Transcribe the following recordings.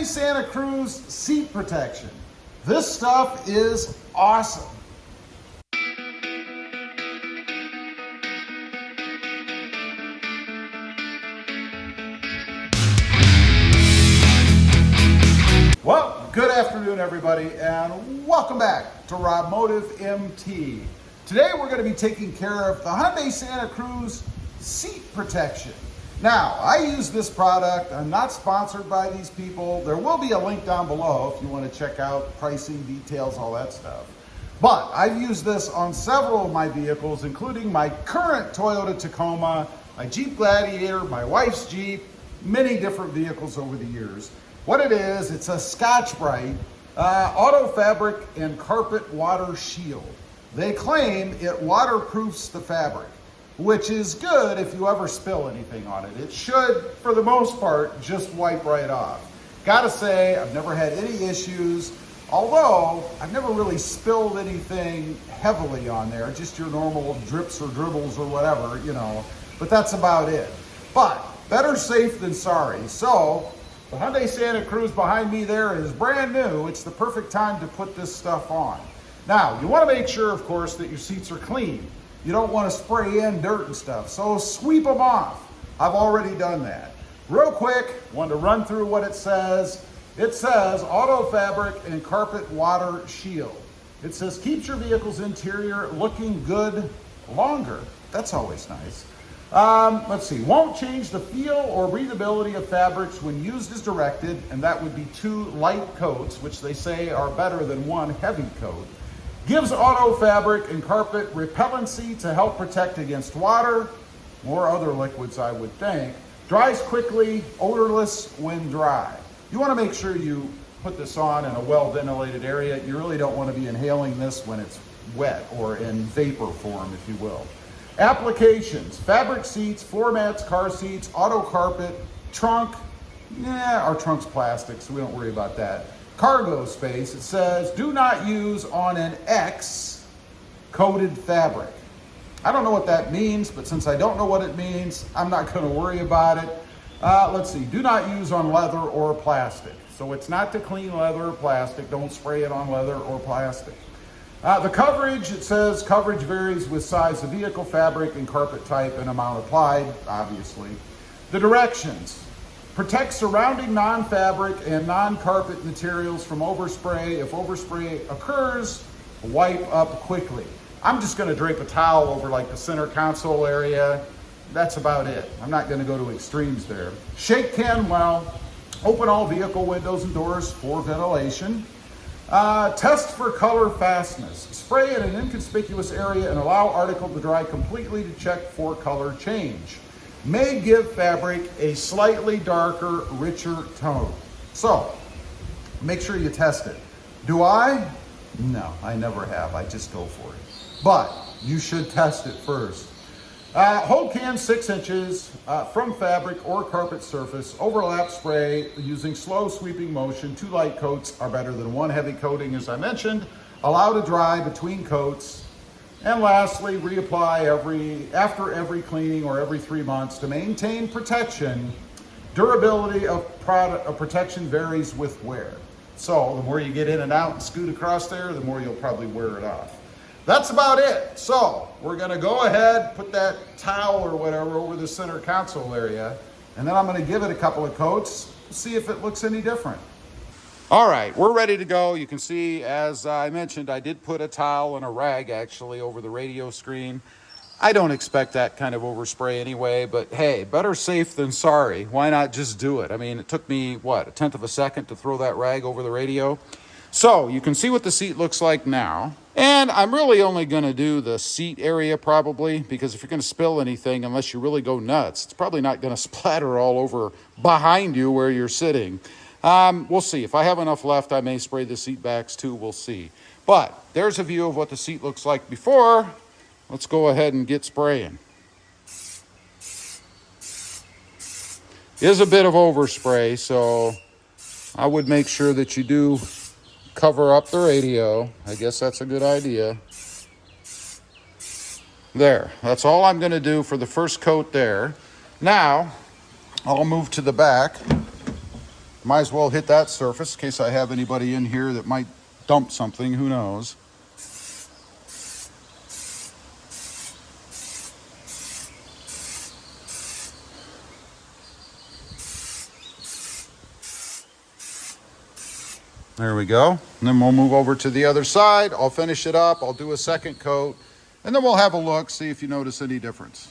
Hyundai Santa Cruz seat protection. This stuff is awesome. Well, good afternoon everybody, and welcome back to Robmotive MT. Today we're going to be taking care of the Hyundai Santa Cruz seat protection. Now, I use this product. I'm not sponsored by these people. There will be a link down below if you want to check out pricing, details, all that stuff. But I've used this on several of my vehicles, including my current Toyota Tacoma, my Jeep Gladiator, my wife's Jeep, many different vehicles over the years. What it is, it's a Scotchgard auto fabric and carpet water shield. They claim it waterproofs the fabric, which is good if you ever spill anything on it. It should, for the most part, just wipe right off. Gotta say, I've never had any issues, although I've never really spilled anything heavily on there, just your normal drips or dribbles or whatever, you know, but that's about it. But better safe than sorry. So the Hyundai Santa Cruz behind me there is brand new. It's the perfect time to put this stuff on. Now, you want to make sure, of course, that your seats are clean. You don't want to spray in dirt and stuff, so sweep them off. I've already done that. Real quick, want to run through what it says. It says auto fabric and carpet water shield. It says keeps your vehicle's interior looking good longer. That's always nice. Let's see, won't change the feel or breathability of fabrics when used as directed, and that would be 2 light coats, which they say are better than 1 heavy coat. Gives auto fabric and carpet repellency to help protect against water, or other liquids I would think. Dries quickly, odorless when dry. You want to make sure you put this on in a well-ventilated area. You really don't want to be inhaling this when it's wet or in vapor form, if you will. Applications: fabric seats, floor mats, car seats, auto carpet, trunk. Our trunk's plastic, so we don't worry about that. Cargo space, it says, do not use on an X coated fabric. I don't know what that means, but since I don't know what it means, I'm not going to worry about it. Let's see, do not use on leather or plastic. So it's not to clean leather or plastic. Don't spray it on leather or plastic. The coverage, it says, coverage varies with size of vehicle, fabric, and carpet type and amount applied, obviously. The directions: protect surrounding non-fabric and non-carpet materials from overspray. If overspray occurs, wipe up quickly. I'm just going to drape a towel over like the center console area. That's about it. I'm not going to go to extremes there. Shake can well. Open all vehicle windows and doors for ventilation. Test for color fastness. Spray in an inconspicuous area and allow article to dry completely to check for color change. May give fabric a slightly darker, richer tone. So, make sure you test it. Do I? No, I never have. I just go for it. But you should test it first. Hold can 6 inches from fabric or carpet surface. Overlap spray using slow sweeping motion. 2 light coats are better than 1 heavy coating, as I mentioned. Allow to dry between coats. And lastly, reapply after every cleaning or every 3 months to maintain protection. Durability of protection varies with wear. So the more you get in and out and scoot across there, the more you'll probably wear it off. That's about it. So we're gonna go ahead, put that towel or whatever over the center console area, and then I'm gonna give it a couple of coats, see if it looks any different. All right, we're ready to go. You can see, as I mentioned, I did put a towel and a rag actually over the radio screen. I don't expect that kind of overspray anyway, but hey, better safe than sorry. Why not just do it? I mean, it took me, what, 1/10 of a second to throw that rag over the radio? So you can see what the seat looks like now. And I'm really only going to do the seat area probably, because if you're going to spill anything, unless you really go nuts, it's probably not going to splatter all over behind you where you're sitting. We'll see. If I have enough left, I may spray the seat backs too. We'll see. But there's a view of what the seat looks like before. Let's go ahead and get spraying. Is a bit of overspray, so I would make sure that you do cover up the radio. I guess that's a good idea. There, that's all I'm going to do for the first coat there. Now, I'll move to the back Might as well hit that surface in case I have anybody in here that might dump something, who knows. There we go. And then we'll move over to the other side. I'll finish it up. I'll do a second coat. And then we'll have a look, see if you notice any difference.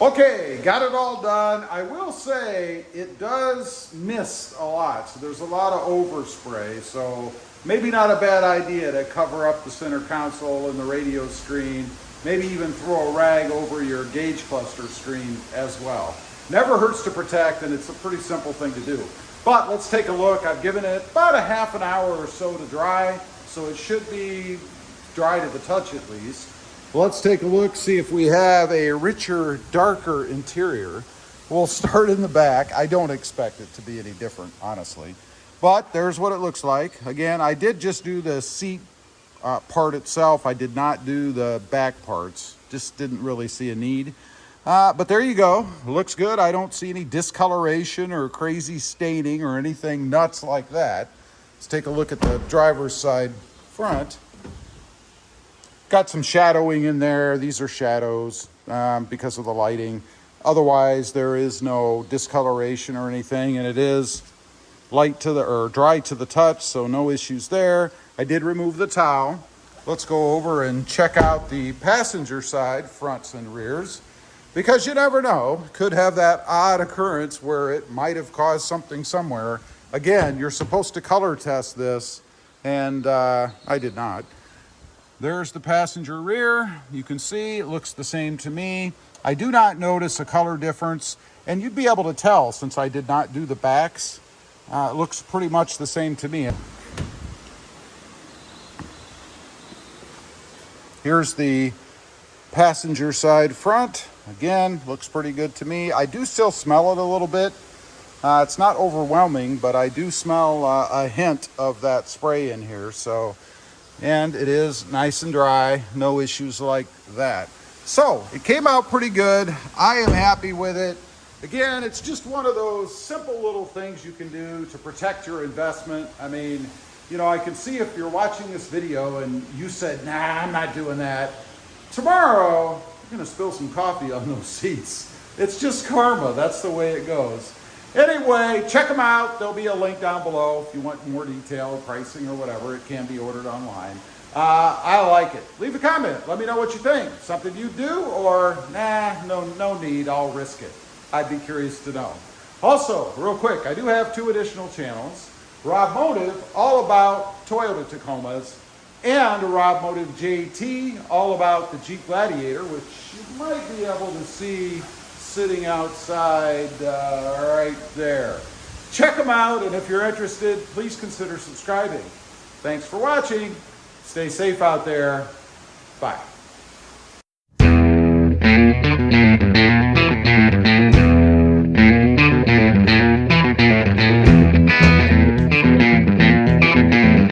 Okay, got it all done. I will say it does mist a lot. So there's a lot of overspray. So maybe not a bad idea to cover up the center console and the radio screen. Maybe even throw a rag over your gauge cluster screen as well. Never hurts to protect, and it's a pretty simple thing to do. But let's take a look. I've given it about a half an hour or so to dry, so it should be dry to the touch at least. Let's take a look, see if we have a richer, darker interior. We'll start in the back. I don't expect it to be any different, honestly. But there's what it looks like. Again, I did just do the seat part itself. I did not do the back parts. Just didn't really see a need. But there you go. Looks good. I don't see any discoloration or crazy staining or anything nuts like that. Let's take a look at the driver's side front. Got some shadowing in there. These are shadows because of the lighting. Otherwise, there is no discoloration or anything, and it is light to the or dry to the touch, so no issues there. I did remove the towel. Let's go over and check out the passenger side, fronts and rears. Because you never know, could have that odd occurrence where it might have caused something somewhere. Again, you're supposed to color test this, and I did not. There's the passenger rear. You can see it looks the same to me. I do not notice a color difference, and you'd be able to tell since I did not do the backs. It looks pretty much the same to me. Here's the passenger side front. Again, looks pretty good to me. I do still smell it a little bit. It's not overwhelming, but I do smell a hint of that spray in here. So, and it is nice and dry, no issues like that. So it came out pretty good. I am happy with it. Again, it's just one of those simple little things you can do to protect your investment. I mean, you know, I can see if you're watching this video and you said, nah, I'm not doing that. Tomorrow, you're gonna spill some coffee on those seats. It's just karma, that's the way it goes. Anyway, check them out. There'll be a link down below if you want more detail, pricing or whatever. It can be ordered online. I like it. Leave a comment, let me know what you think. Something you do or nah, no need, I'll risk it. I'd be curious to know. Also, real quick, I do have 2 additional channels. Rob Motive, all about Toyota Tacomas, and Rob Motive JT, all about the Jeep Gladiator, which you might be able to see sitting outside right there. Check them out, and if you're interested, please consider subscribing. Thanks for watching. Stay safe out there. Bye.